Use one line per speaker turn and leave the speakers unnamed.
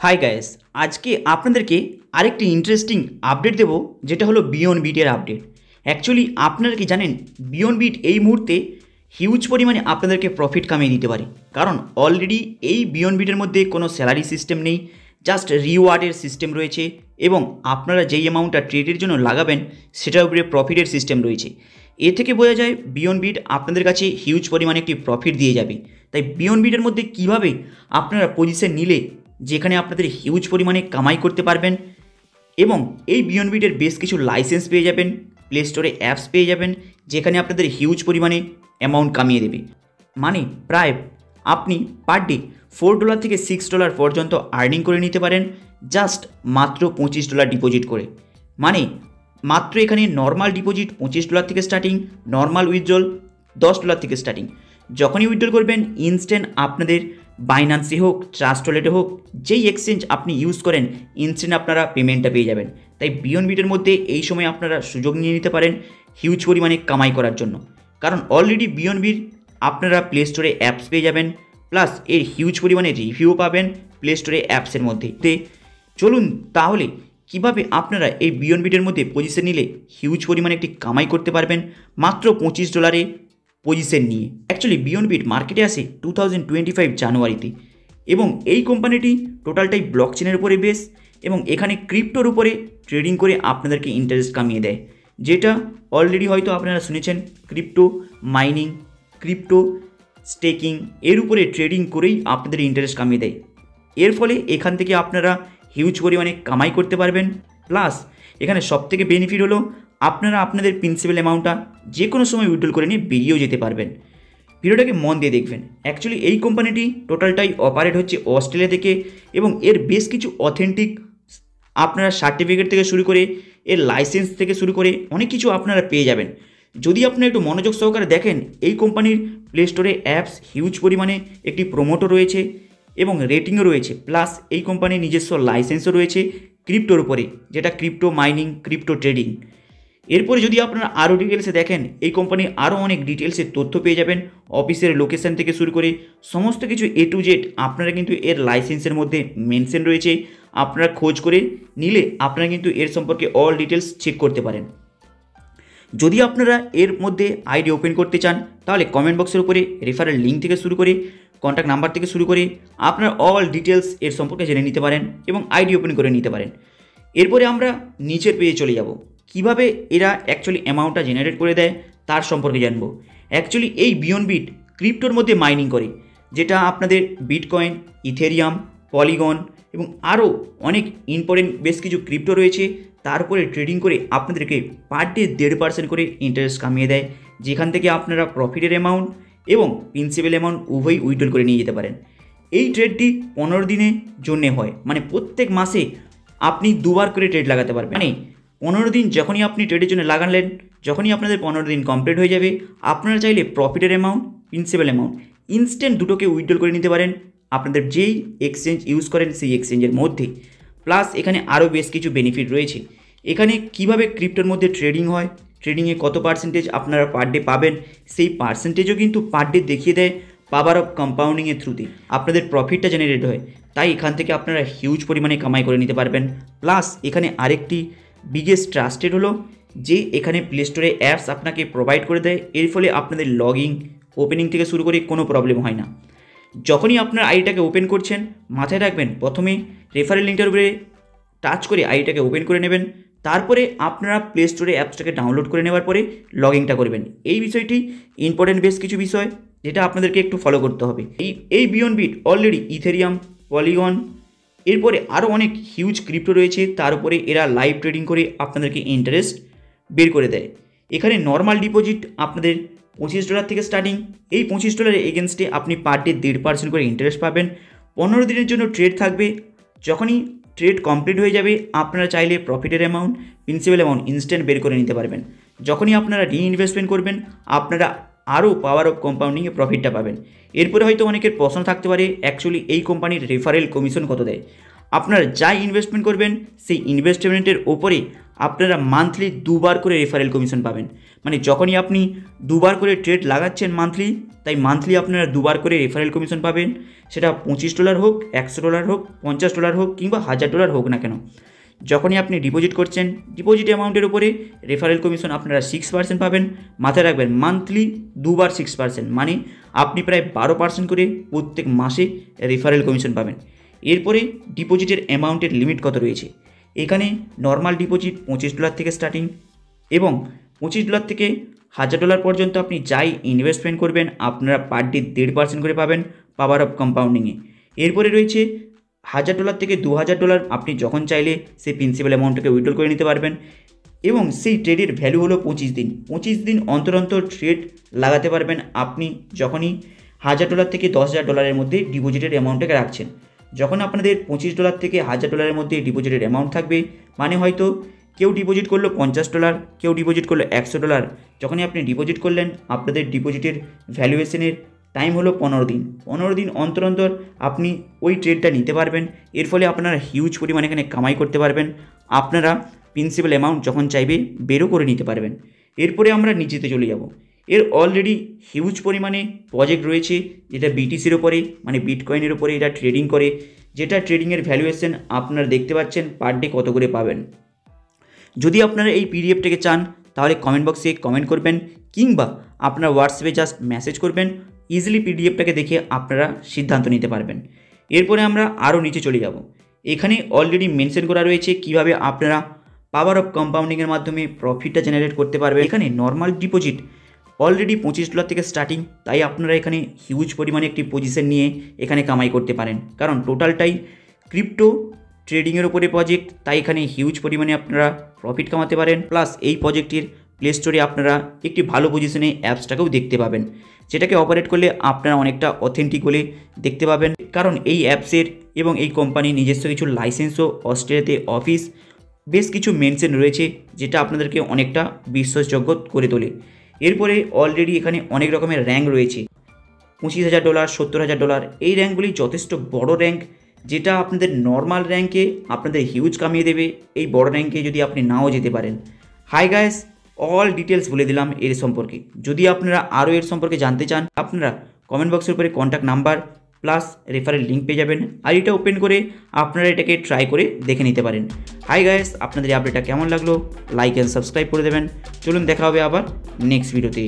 Hi guys, আজকে আপনাদেরকে আরেকটি ইন্টারেস্টিং আপডেট দেব, যেটা হলো বিয়ন্ড বিটের আপডেট। অ্যাকচুয়ালি আপনারা কি জানেন, বিয়ন্ড বিট এই মুহূর্তে হিউজ পরিমাণে আপনাদেরকে প্রফিট কামিয়ে দিতে পারে। কারণ অলরেডি এই বিয়ন্ড বিটের মধ্যে কোনো স্যালারি সিস্টেম নেই, জাস্ট রিওয়ার্ডের সিস্টেম রয়েছে এবং আপনারা যেই অ্যামাউন্টটা ট্রেডের জন্য লাগাবেন সেটার উপরে প্রফিটের সিস্টেম রয়েছে। এ থেকে বোঝা যায় বিয়ন্ড বিট আপনাদের কাছে হিউজ পরিমাণে একটি প্রফিট দিয়ে যাবে। তাই বিয়ন্ড বিটের মধ্যে কীভাবে আপনারা পজিশন নিলে যেখানে আপনাদের হিউজ পরিমাণে কামাই করতে পারবেন এবং এই বিয়ন্ড বিটের বেশ কিছু লাইসেন্স পেয়ে যাবেন, প্লে স্টোরে অ্যাপস পেয়ে যাবেন যেখানে আপনাদের হিউজ পরিমাণে অ্যামাউন্ট কামিয়ে দেবে। মানে প্রায় আপনি পার ডে $4 থেকে $6 পর্যন্ত আর্নিং করে নিতে পারেন জাস্ট মাত্র $25 ডিপোজিট করে। মানে মাত্র এখানে নর্মাল ডিপোজিট $25 থেকে স্টার্টিং, নর্মাল উইথড্রল $10 থেকে স্টার্টিং। যখনই উইথড্রল করবেন ইনস্ট্যান্ট আপনাদের বাইন্যান্সে হোক, ট্রাস্ট ওয়ালেটে হোক, যেই এক্সচেঞ্জ আপনি ইউজ করেন ইনস্ট্যান্ট আপনারা পেমেন্টটা পেয়ে যাবেন। তাই বিয়ন্ড বিটের মধ্যে এই সময় আপনারা সুযোগ নিয়ে নিতে পারেন হিউজ পরিমাণে কামাই করার জন্য। কারণ অলরেডি বিয়ন্ড বিট আপনারা প্লে স্টোরে অ্যাপস পেয়ে যাবেন, প্লাস এর হিউজ পরিমাণে রিভিউ পাবেন প্লে স্টোরে অ্যাপসের মধ্যে। চলুন তাহলে কিভাবে আপনারা এই বিয়ন্ড বিটের মধ্যে পজিশন নিলে হিউজ পরিমাণে একটি কামাই করতে পারবেন মাত্র $25 পজিশন নিয়ে। অ্যাকচুয়ালি বিয়ন্ড বিট মার্কেটে আসে 2025 জানুয়ারিতে এবং এই কোম্পানিটি টোটালটাই ব্লকচেনের উপরে বেস এবং এখানে ক্রিপ্টোর উপরে ট্রেডিং করে আপনাদেরকে ইন্টারেস্ট কামিয়ে দেয়, যেটা অলরেডি হয়তো আপনারা শুনেছেন। ক্রিপ্টো মাইনিং, ক্রিপ্টো স্টেকিং এর উপরে ট্রেডিং করেই আপনাদের ইন্টারেস্ট কামিয়ে দেয়। এর ফলে এখান থেকে আপনারা হিউজ পরিমাণে কামাই করতে পারবেন। প্লাস এখানে সবথেকে বেনিফিট হলো আপনারা আপনাদের প্রিন্সিপাল অ্যামাউন্টটা যে কোনো সময় উইথড্রল করে নিয়ে বেরিয়েও যেতে পারবেন। ভিডিওটাকে মন দিয়ে দেখবেন। অ্যাকচুয়ালি এই কোম্পানিটি টোটালটাই অপারেট হচ্ছে অস্ট্রেলিয়া থেকে এবং এর বেশ কিছু অথেন্টিক আপনারা সার্টিফিকেট থেকে শুরু করে এর লাইসেন্স থেকে শুরু করে অনেক কিছু আপনারা পেয়ে যাবেন যদি আপনারা একটু মনোযোগ সহকারে দেখেন। এই কোম্পানির প্লে স্টোরে অ্যাপস হিউজ পরিমাণে একটি প্রোমোটও রয়েছে এবং রেটিংও রয়েছে, প্লাস এই কোম্পানির নিজস্ব লাইসেন্সও রয়েছে ক্রিপ্টোর উপরে, যেটা ক্রিপ্টো মাইনিং, ক্রিপ্টো ট্রেডিং। এরপরে যদি আপনারা আরও ডিটেলসে দেখেন এই কোম্পানির আরও অনেক ডিটেলসের তথ্য পেয়ে যাবেন, অফিসের লোকেশান থেকে শুরু করে সমস্ত কিছু A to Z আপনারা কিন্তু এর লাইসেন্সের মধ্যে মেনশন রয়েছে। আপনারা খোঁজ করে নিলে আপনারা কিন্তু এর সম্পর্কে অল ডিটেলস চেক করতে পারেন। যদি আপনারা এর মধ্যে আইডি ওপেন করতে চান তাহলে কমেন্ট বক্সের উপরে রেফারেল লিঙ্ক থেকে শুরু করে কন্ট্যাক্ট নাম্বার থেকে শুরু করে আপনারা অল ডিটেলস এর সম্পর্কে জেনে নিতে পারেন এবং আইডি ওপেন করে নিতে পারেন। এরপরে আমরা নিচের পেজে চলে যাব, কিভাবে এরা অ্যাকচুয়ালি অ্যামাউন্টটা জেনারেট করে দেয় তার সম্পর্কে জানবো। অ্যাকচুয়ালি এই বিয়ন্ড বিট ক্রিপ্টোর মধ্যে মাইনিং করে, যেটা আপনাদের বিটকয়েন, ইথেরিয়াম, পলিগন এবং আরও অনেক ইম্পর্টেন্ট বেশ কিছু ক্রিপ্টো রয়েছে, তার উপরে ট্রেডিং করে আপনাদেরকে পার ডে 1.5% করে ইন্টারেস্ট কামিয়ে দেয়, যেখান থেকে আপনারা প্রফিটের অ্যামাউন্ট এবং প্রিন্সিপাল অ্যামাউন্ট উভয়ই উইথড্রল করে নিয়ে যেতে পারেন। এই ট্রেডটি 15 দিনের জন্যে হয়, মানে প্রত্যেক মাসে আপনি দুবার করে ট্রেড লাগাতে পারবেন। মানে 15 দিন যখনই আপনি ট্রেডের জন্য লাগালেন, যখনই আপনাদের 15 দিন কমপ্লিট হয়ে যাবে আপনারা চাইলে প্রফিটের অ্যামাউন্ট, প্রিন্সিপাল অ্যামাউন্ট ইনস্ট্যান্ট দুটোকে উইথড্রল করে নিতে পারেন আপনাদের যেই এক্সচেঞ্জ ইউজ করেন সেই এক্সচেঞ্জের মধ্যে। প্লাস এখানে আরও বেশ কিছু বেনিফিট রয়েছে। এখানে কিভাবে ক্রিপ্টোর মধ্যে ট্রেডিং হয়, ট্রেডিংয়ে কত পার্সেন্টেজ আপনারা পার ডে পাবেন, সেই পার্সেন্টেজও কিন্তু পার ডে দেখিয়ে দেয় পাওয়ার অফ কম্পাউন্ডিংয়ের থ্রুতে আপনাদের প্রফিটটা জেনারেট হয়। তাই এখান থেকে আপনারা হিউজ পরিমাণে কামাই করে নিতে পারবেন। প্লাস এখানে আরেকটি বিগেস্ট ট্রাস্টেড হলো যে এখানে প্লে স্টোরে অ্যাপস আপনাকে প্রোভাইড করে দেয়, এর ফলে আপনাদের লগইন, ওপেনিং থেকে শুরু করে কোনো প্রবলেম হয় না। যখনই আপনার আইডিটাকে ওপেন করছেন মাথায় রাখবেন প্রথমে রেফারেল লিঙ্কটার উপরে টাচ করে আইডিটাকে ওপেন করে নেবেন, তারপরে আপনারা প্লে স্টোরে অ্যাপসটাকে ডাউনলোড করে নেওয়ার পরে লগইনটা করবেন। এই বিষয়টি ইম্পর্টেন্ট বেশ কিছু বিষয় যেটা আপনাদেরকে একটু ফলো করতে হবে। এই beyond bit already Ethereum, Polygon এরপরে আরও অনেক হিউজ ক্রিপ্টো রয়েছে, তার উপরে এরা লাইভ ট্রেডিং করে আপনাদেরকে ইন্টারেস্ট বের করে দেয়। এখানে নর্মাল ডিপোজিট আপনাদের $25 থেকে স্টার্টিং। এই $25 এগেনস্টে আপনি পার ডে 1.5% করে ইন্টারেস্ট পাবেন। 15 দিনের জন্য ট্রেড থাকবে। যখনই ট্রেড কমপ্লিট হয়ে যাবে আপনারা চাইলে প্রফিটের অ্যামাউন্ট, প্রিন্সিপাল অ্যামাউন্ট ইনস্ট্যান্ট বের করে নিতে পারবেন। যখনই আপনারা রিইনভেস্টমেন্ট করবেন আপনারা আরও পাওয়ার অফ কম্পাউন্ডিংয়ে প্রফিটটা পাবেন। এরপরে হয়তো অনেকের প্রশ্ন থাকতে পারে অ্যাকচুয়ালি এই কোম্পানির রেফারেল কমিশন কত দেয়। আপনারা যাই ইনভেস্টমেন্ট করবেন সেই ইনভেস্টমেন্টের ওপরে আপনারা মান্থলি 2বার করে রেফারেল কমিশন পাবেন। মানে যখনই আপনি 2বার করে ট্রেড লাগাচ্ছেন মান্থলি, তাই মান্থলি আপনারা 2বার করে রেফারেল কমিশন পাবেন। সেটা $25 হোক, $100 হোক, $50 হোক কিংবা $1000 হোক না কেন। যখনই আপনি ডিপোজিট করছেন, ডিপোজিট অ্যামাউন্টের উপরে রেফারেল কমিশন আপনারা 6% পাবেন। মাথায় রাখবেন মান্থলি 2বার 6%, মানে আপনি প্রায় 12% করে প্রত্যেক মাসে রেফারেল কমিশন পাবেন। এরপরে ডিপোজিটের অ্যামাউন্টের লিমিট কত রয়েছে, এখানে নর্মাল ডিপোজিট $25 থেকে স্টার্টিং এবং $25 থেকে $1000 পর্যন্ত আপনি যাই ইনভেস্টমেন্ট করবেন আপনারা পার ডে 1.5% করে পাবেন পাওয়ার অফ কম্পাউন্ডিংয়ে। এরপরে রয়েছে $1000 থেকে $2000 আপনি যখন চাইলে সেই প্রিন্সিপাল অ্যামাউন্টটাকে উইথড্র করে নিতে পারবেন এবং সেই ট্রেডের ভ্যালু হলো 25 দিন। 25 দিন অন্তর অন্তর ট্রেড লাগাতে পারবেন আপনি যখনই $1000 থেকে $10,000 মধ্যে ডিপোজিটের অ্যামাউন্টটাকে রাখছেন। যখন আপনাদের $25 থেকে $1000 মধ্যে ডিপোজিটের অ্যামাউন্ট থাকবে, মানে হয়তো কেউ ডিপোজিট করলো $50, কেউ ডিপোজিট করলো $100, যখনই আপনি ডিপোজিট করলেন আপনাদের ডিপোজিটের ভ্যালুয়েশনের টাইম হলো 15 দিন। 15 দিন অন্তর অন্তর আপনি ওই ট্রেডটা নিতে পারবেন। এর ফলে আপনারা হিউজ পরিমাণে এখানে কামাই করতে পারবেন। আপনারা প্রিন্সিপাল অ্যামাউন্ট যখন চাইবে বেরও করে নিতে পারবেন। এরপরে আমরা নিচেতে চলে যাব। এর অলরেডি হিউজ পরিমাণে প্রজেক্ট রয়েছে যেটা বিটিসির ওপরে মানে বিটকয়েনের ওপরে এটা ট্রেডিং করে, যেটা ট্রেডিংয়ের ভ্যালুয়েশন আপনারা দেখতে পাচ্ছেন পার ডে কত করে পাবেন। যদি আপনারা এই পিডিএফটাকে চান তাহলে কমেন্ট বক্সে কমেন্ট করবেন কিংবা আপনার হোয়াটসঅ্যাপে জাস্ট মেসেজ করবেন। ইজিলি পিডিএফটাকে দেখে আপনারা সিদ্ধান্ত নিতে পারবেন। এরপরে আমরা আরও নিচে চলে যাব। এখানে অলরেডি মেনশন করা রয়েছে কিভাবে আপনারা পাওয়ার অফ কম্পাউন্ডিংয়ের মাধ্যমে প্রফিটটা জেনারেট করতে পারবেন। এখানে নর্মাল ডিপোজিট অলরেডি $25 থেকে স্টার্টিং, তাই আপনারা এখানে হিউজ পরিমাণে একটি পজিশন নিয়ে এখানে কামাই করতে পারেন, কারণ টোটালটাই ক্রিপ্টো ট্রেডিংয়ের ওপরে প্রজেক্ট, তাই এখানে হিউজ পরিমাণে আপনারা প্রফিট কামাতে পারেন। প্লাস এই প্রজেক্টের প্লে স্টোরে আপনারা একটি ভালো পজিশনে অ্যাপসটাকেও দেখতে পাবেন, যেটাকে অপারেট করলে আপনারা অনেকটা অথেন্টিক বলে দেখতে পাবেন, কারণ এই অ্যাপসের এবং এই কোম্পানির নিজস্ব কিছু লাইসেন্সও অস্ট্রেলিয়াতে অফিস বেশ কিছু মেনশন রয়েছে, যেটা আপনাদেরকে অনেকটা বিশ্বাসযোগ্য করে তোলে। এরপরে অলরেডি এখানে অনেক রকমের র্যাঙ্ক রয়েছে, $25,000, $70,000। এই র্যাঙ্কগুলি যথেষ্ট বড় র্যাঙ্ক, যেটা আপনাদের নর্মাল র্যাঙ্কে আপনাদের হিউজ কামিয়ে দেবে এই বড় র্যাঙ্কে যদি আপনি নাও যেতে পারেন। হাই গাইস, অল ডিটেলস বলে দিলাম এর সম্পর্কে। যদি আপনারা আরও এর সম্পর্কে জানতে চান আপনারা কমেন্ট বক্সের উপরে contact number plus referral link পেয়ে যাবেন, আর এটা ওপেন করে আপনারা এটাকে ট্রাই করে দেখে নিতে পারেন। হাই গাইস, আপনাদের এই আপডেটটা কেমন লাগলো লাইক অ্যান্ড সাবস্ক্রাইব করে দেবেন। চলুন দেখা হবে আবার নেক্সট ভিডিওতে।